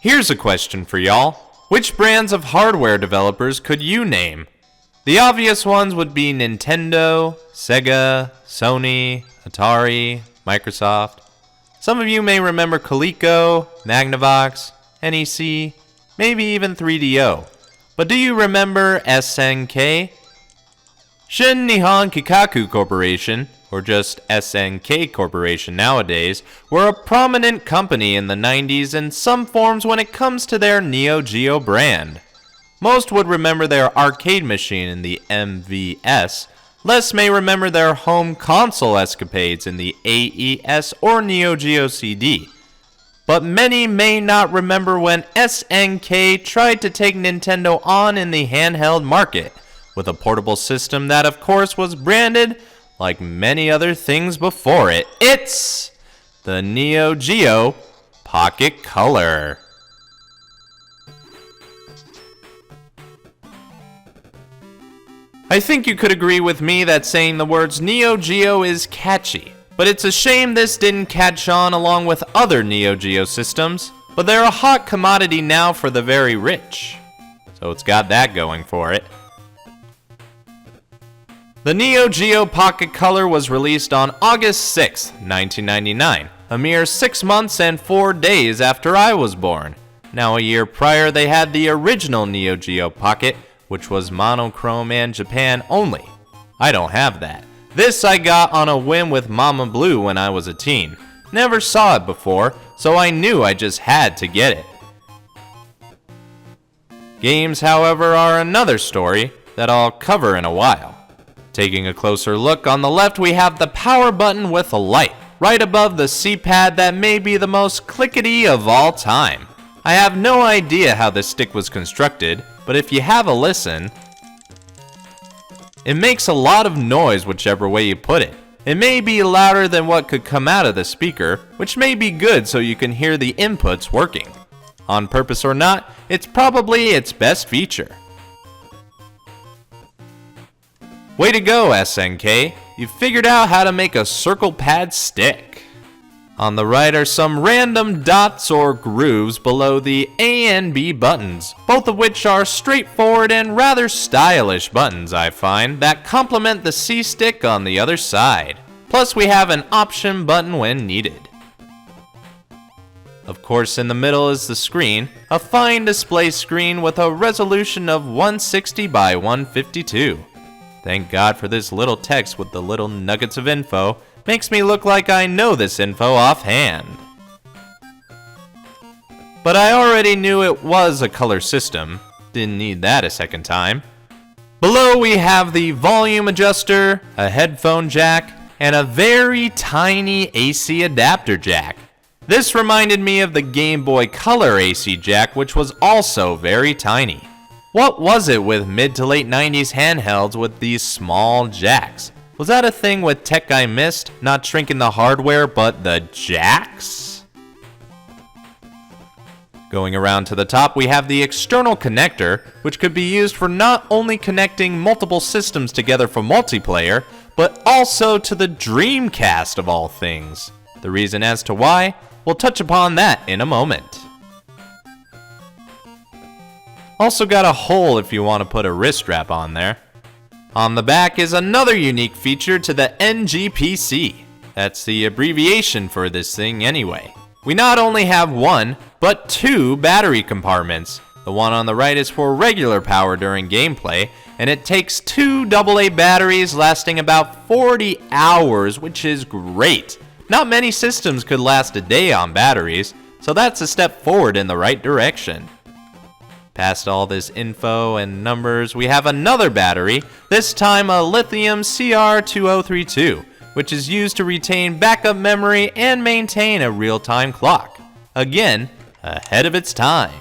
Here's a question for y'all. Which brands of hardware developers could you name? The obvious ones would be Nintendo, Sega, Sony, Atari, Microsoft. Some of you may remember Coleco, Magnavox, NEC, maybe even 3DO. But do you remember SNK? Shin Nihon Kikaku Corporation, or just SNK Corporation nowadays, were a prominent company in the 90s in some forms when it comes to their Neo Geo brand. Most would remember their arcade machine in the MVS. Less may remember their home console escapades in the AES or Neo Geo CD. But many may not remember when SNK tried to take Nintendo on in the handheld market, with a portable system that of course was branded like many other things before it. It's the Neo Geo Pocket Color. I think you could agree with me that saying the words Neo Geo is catchy, but it's a shame this didn't catch on along with other Neo Geo systems, but they're a hot commodity now for the very rich. So it's got that going for it. The Neo Geo Pocket Color was released on August 6, 1999, a mere 6 months and 4 days after I was born. Now a year prior they had the original Neo Geo Pocket, which was monochrome and Japan only. I don't have that. This I got on a whim with Mama Blue when I was a teen. Never saw it before, so I knew I just had to get it. Games, however, are another story that I'll cover in a while. Taking a closer look, on the left we have the power button with a light, right above the C-pad that may be the most clickety of all time. I have no idea how this stick was constructed, but if you have a listen, it makes a lot of noise whichever way you put it. It may be louder than what could come out of the speaker, which may be good so you can hear the inputs working. On purpose or not, it's probably its best feature. Way to go, SNK. You figured out how to make a circle pad stick. On the right are some random dots or grooves below the A and B buttons, both of which are straightforward and rather stylish buttons, I find, that complement the C stick on the other side. Plus we have an option button when needed. Of course, in the middle is the screen, a fine display screen with a resolution of 160 by 152. Thank God for this little text with the little nuggets of info. Makes me look like I know this info offhand. But I already knew it was a color system. Didn't need that a second time. Below we have the volume adjuster, a headphone jack, and a very tiny AC adapter jack. This reminded me of the Game Boy Color AC jack, which was also very tiny. What was it with mid to late 90s handhelds with these small jacks? Was that a thing with tech I missed? Not shrinking the hardware, but the jacks? Going around to the top, we have the external connector, which could be used for not only connecting multiple systems together for multiplayer, but also to the Dreamcast of all things. The reason as to why, we'll touch upon that in a moment. Also got a hole if you want to put a wrist strap on there. On the back is another unique feature to the NGPC. That's the abbreviation for this thing anyway. We not only have one, but two battery compartments. The one on the right is for regular power during gameplay, and it takes two AA batteries lasting about 40 hours, which is great. Not many systems could last a day on batteries, so that's a step forward in the right direction. Past all this info and numbers, we have another battery, this time a lithium CR2032, which is used to retain backup memory and maintain a real-time clock. Again, ahead of its time.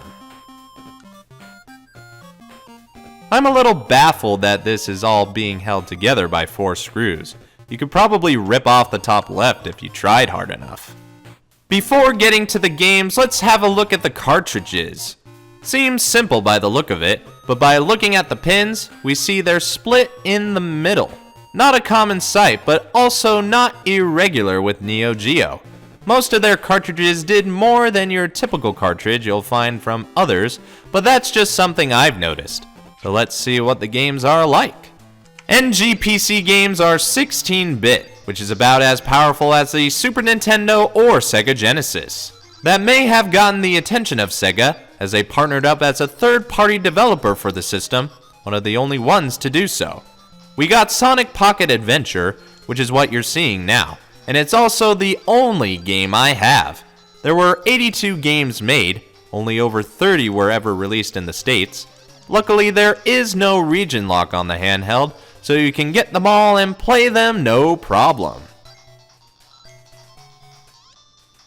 I'm a little baffled that this is all being held together by 4 screws. You could probably rip off the top left if you tried hard enough. Before getting to the games, let's have a look at the cartridges. Seems simple by the look of it, but by looking at the pins, we see they're split in the middle. Not a common sight, but also not irregular with Neo Geo. Most of their cartridges did more than your typical cartridge you'll find from others, but that's just something I've noticed. So let's see what the games are like. NGPC games are 16-bit, which is about as powerful as the Super Nintendo or Sega Genesis. That may have gotten the attention of Sega, as they partnered up as a third-party developer for the system, one of the only ones to do so. We got Sonic Pocket Adventure, which is what you're seeing now, and it's also the only game I have. There were 82 games made, only over 30 were ever released in the States. Luckily, there is no region lock on the handheld, so you can get them all and play them no problem.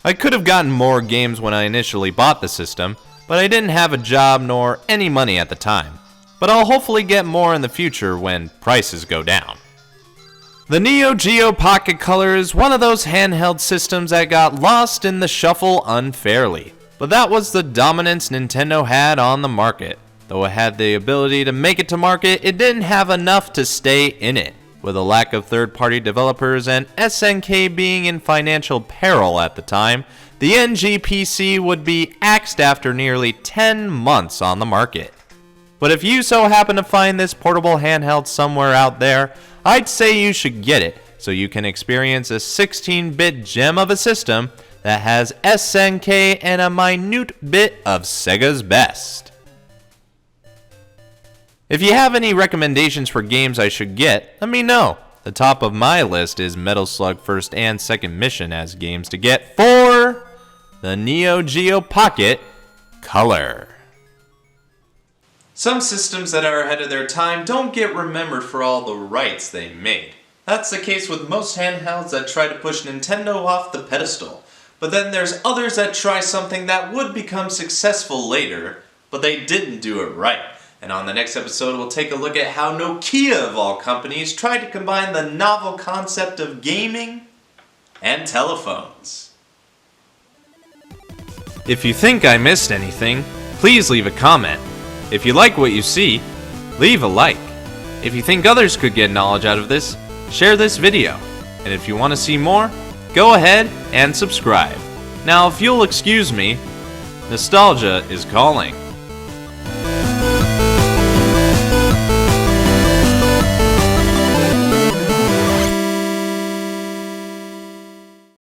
I could have gotten more games when I initially bought the system, but I didn't have a job nor any money at the time. But I'll hopefully get more in the future when prices go down. The Neo Geo Pocket Color is one of those handheld systems that got lost in the shuffle unfairly. But that was the dominance Nintendo had on the market. Though it had the ability to make it to market, it didn't have enough to stay in it. With a lack of third-party developers and SNK being in financial peril at the time, the NGPC would be axed after nearly 10 months on the market. But if you so happen to find this portable handheld somewhere out there, I'd say you should get it so you can experience a 16-bit gem of a system that has SNK and a minute bit of Sega's best. If you have any recommendations for games I should get, let me know. The top of my list is Metal Slug First and Second Mission as games to get for the Neo Geo Pocket Color. Some systems that are ahead of their time don't get remembered for all the rights they made. That's the case with most handhelds that try to push Nintendo off the pedestal. But then there's others that try something that would become successful later, but they didn't do it right. And on the next episode, we'll take a look at how Nokia, of all companies, tried to combine the novel concept of gaming and telephones. If you think I missed anything, please leave a comment. If you like what you see, leave a like. If you think others could get knowledge out of this, share this video. And if you want to see more, go ahead and subscribe. Now, if you'll excuse me, nostalgia is calling.